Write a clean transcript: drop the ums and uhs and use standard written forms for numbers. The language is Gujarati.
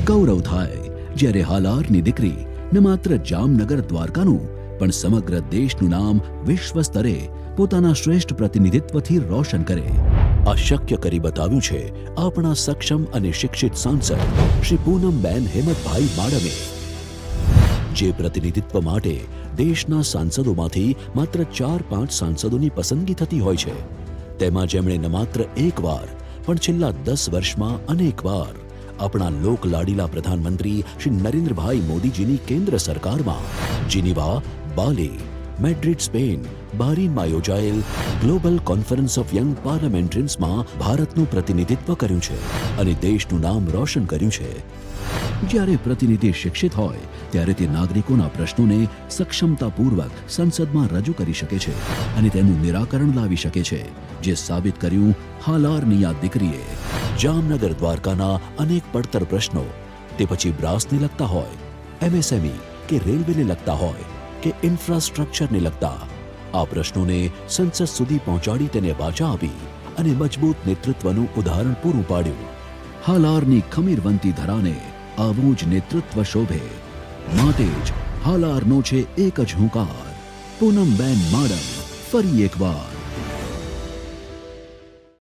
ગૌરવ થાય જ્યારે હાલારની દીકરી ન માત્ર જામનગર દ્વારકાનું પણ સમગ્ર દેશનું નામ વિશ્વ સ્તરે પોતાના શ્રેષ્ઠ પ્રતિનિધિત્વથી રોશન કરે. આ શક્ય કરી બતાવ્યું છે આપણા સક્ષમ અને શિક્ષિત સાંસદ શ્રી પૂનમબેન હેમંતભાઈ માડમે, જે પ્રતિનિધિત્વ માટે દેશના સાંસદોમાંથી માત્ર 4-5 સાંસદોની પસંદગી થતી હોય છે, તેમાં જેમણે ન માત્ર એકવાર પણ છેલ્લા 10 વર્ષમાં અનેકવાર આપણા લોકલાડીલા પ્રધાનમંત્રી શ્રી નરેન્દ્રભાઈ મોદીજીની કેન્દ્ર સરકારમાં જીનીવા, બાલી, મેડ્રિડ સ્પેન, બહરીનમાં યોજાયેલ ગ્લોબલ કોન્ફરન્સ ઓફ યંગ પાર્લામેન્ટરિયન્સમાં ભારતનું પ્રતિનિધિત્વ કર્યું છે અને દેશનું નામ રોશન કર્યું છે. જ્યારે પ્રતિનિધિ શિક્ષિત હોય ત્યારે તે નાગરિકોના પ્રશ્નોને સક્ષમતાપૂર્વક સંસદમાં રજૂ કરી શકે છે અને તેનું નિરાકરણ લાવી શકે છે, જે સાબિત કર્યું હાલારની આ દીકરીએ. જામનગર દ્વારકાના અનેક પડતર પ્રશ્નો, તે પછી બ્રાસને લગતા હોય, એમએસએમઈ કે રેલવેને લગતા હોય કે ઇન્ફ્રાસ્ટ્રક્ચરને લગતા, આ પ્રશ્નોને સંસદ સુધી પહોંચાડી તેને વાચા આપી અને મજબૂત નેતૃત્વનું ઉદાહરણ પૂરું પાડ્યું. હાલારની ખમીરવંતી ધરાને આવું જ નેતૃત્વ શોભે. માટે જ હાલારનો છે એક જ હુંકાર, પૂનમબેન માડમ ફરી એકવાર